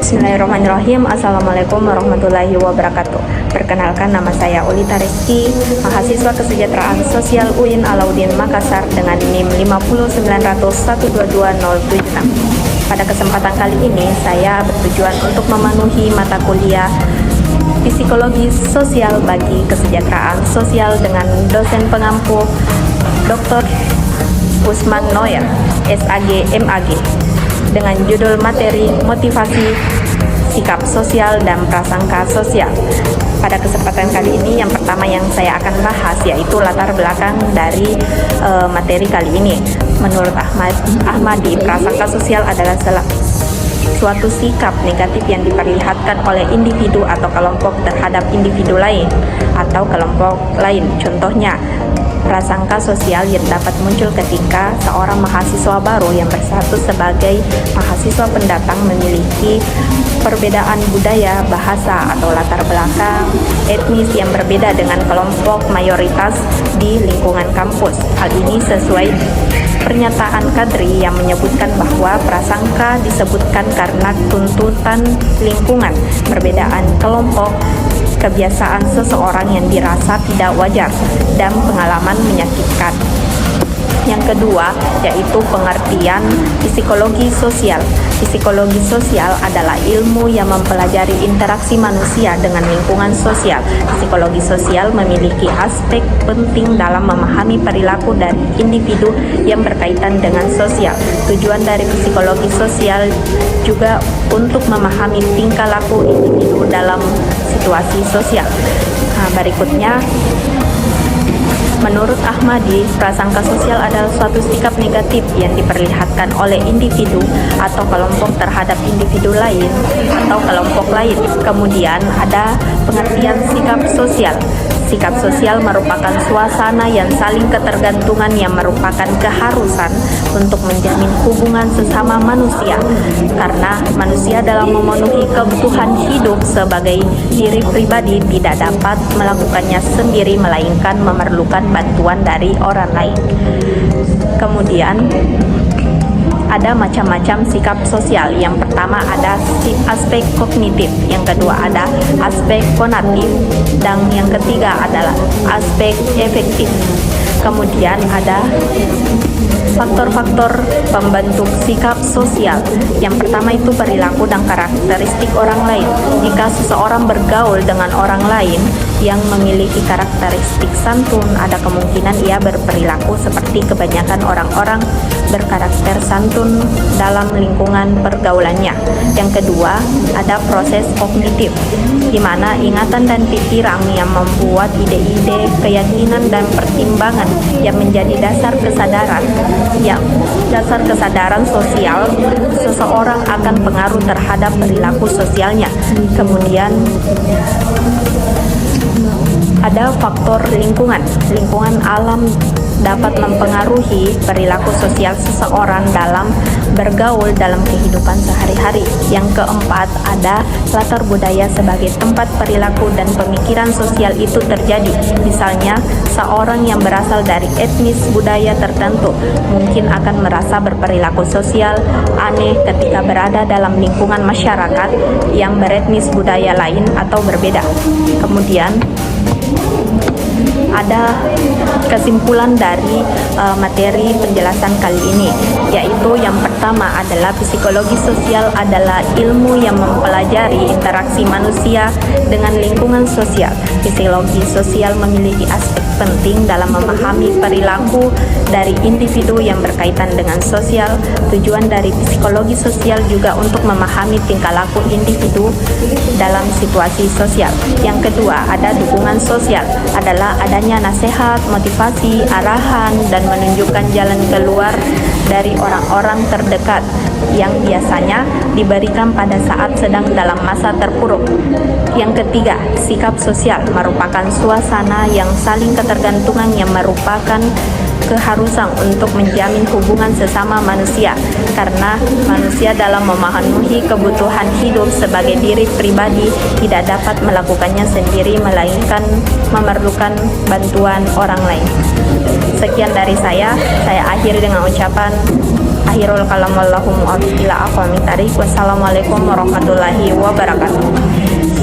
Bismillahirrahmanirrahim. Assalamualaikum warahmatullahi wabarakatuh. Perkenalkan, nama saya Ulita Rizky, mahasiswa kesejahteraan sosial UIN Alauddin Makassar dengan NIM 50900122076. Pada kesempatan kali ini saya bertujuan untuk memenuhi mata kuliah Psikologi Sosial bagi Kesejahteraan Sosial dengan dosen pengampu Dr. Usman Noyer, SAG MAG, dengan judul materi motivasi, sikap sosial, dan prasangka sosial. Pada kesempatan kali ini, yang pertama yang saya akan bahas yaitu latar belakang dari materi kali ini. Menurut Ahmadi, prasangka sosial adalah suatu sikap negatif yang diperlihatkan oleh individu atau kelompok terhadap individu lain atau kelompok lain. Contohnya, prasangka sosial yang dapat muncul ketika seorang mahasiswa baru yang berstatus sebagai mahasiswa pendatang memiliki perbedaan budaya, bahasa, atau latar belakang etnis yang berbeda dengan kelompok mayoritas di lingkungan kampus. Hal ini sesuai pernyataan Kadri yang menyebutkan bahwa prasangka disebutkan karena tuntutan lingkungan, perbedaan kelompok, kebiasaan seseorang yang dirasa tidak wajar, dan pengalaman menyakitkan. Yang kedua yaitu pengertian psikologi sosial. Psikologi sosial adalah ilmu yang mempelajari interaksi manusia dengan lingkungan sosial. Psikologi sosial memiliki aspek penting dalam memahami perilaku dari individu yang berkaitan dengan sosial. Tujuan dari psikologi sosial juga untuk memahami tingkah laku individu dalam situasi sosial. Berikutnya, menurut Ahmadi, prasangka sosial adalah suatu sikap negatif yang diperlihatkan oleh individu atau kelompok terhadap individu lain atau kelompok lain. Kemudian ada pengertian sikap sosial. Sikap sosial merupakan suasana yang saling ketergantungan yang merupakan keharusan untuk menjamin hubungan sesama manusia, karena manusia dalam memenuhi kebutuhan hidup sebagai diri pribadi tidak dapat melakukannya sendiri melainkan memerlukan bantuan dari orang lain. Kemudian ada macam-macam sikap sosial. Yang pertama ada aspek kognitif, yang kedua ada aspek konatif, dan yang ketiga adalah aspek efektif. Kemudian ada faktor-faktor pembentuk sikap sosial. Yang pertama itu perilaku dan karakteristik orang lain. Jika seseorang bergaul dengan orang lain yang memiliki karakteristik santun, ada kemungkinan ia berperilaku seperti kebanyakan orang-orang berkarakter santun dalam lingkungan pergaulannya. Yang kedua, ada proses kognitif, di mana ingatan dan pikiran yang membuat ide-ide, keyakinan, dan pertimbangan yang menjadi dasar kesadaran sosial seseorang akan pengaruh terhadap perilaku sosialnya. Kemudian ada faktor lingkungan. Lingkungan alam dapat mempengaruhi perilaku sosial seseorang dalam bergaul dalam kehidupan sehari-hari. Yang keempat, ada latar budaya sebagai tempat perilaku dan pemikiran sosial itu terjadi. Misalnya, seorang yang berasal dari etnis budaya tertentu mungkin akan merasa berperilaku sosial aneh ketika berada dalam lingkungan masyarakat yang beretnis budaya lain atau berbeda. Kemudian ada kesimpulan dari materi penjelasan kali ini, yaitu yang pertama adalah psikologi sosial adalah ilmu yang mempelajari interaksi manusia dengan lingkungan sosial. Psikologi sosial memiliki aspek penting dalam memahami perilaku dari individu yang berkaitan dengan sosial. Tujuan dari psikologi sosial juga untuk memahami tingkah laku individu dalam situasi sosial. Yang kedua, ada dukungan sosial, adalah adanya nasihat, motivasi, arahan, dan menunjukkan jalan keluar dari orang-orang terdekat yang biasanya diberikan pada saat sedang dalam masa terpuruk. Yang ketiga, sikap sosial merupakan suasana yang saling ketergantungan yang merupakan keharusan untuk menjamin hubungan sesama manusia, karena manusia dalam memenuhi kebutuhan hidup sebagai diri pribadi tidak dapat melakukannya sendiri melainkan memerlukan bantuan orang lain. Sekian dari saya akhiri dengan ucapan akhirul kalam wallahu muwaffiq ila aqwamit thariq. Wassalamualaikum warahmatullahi wabarakatuh.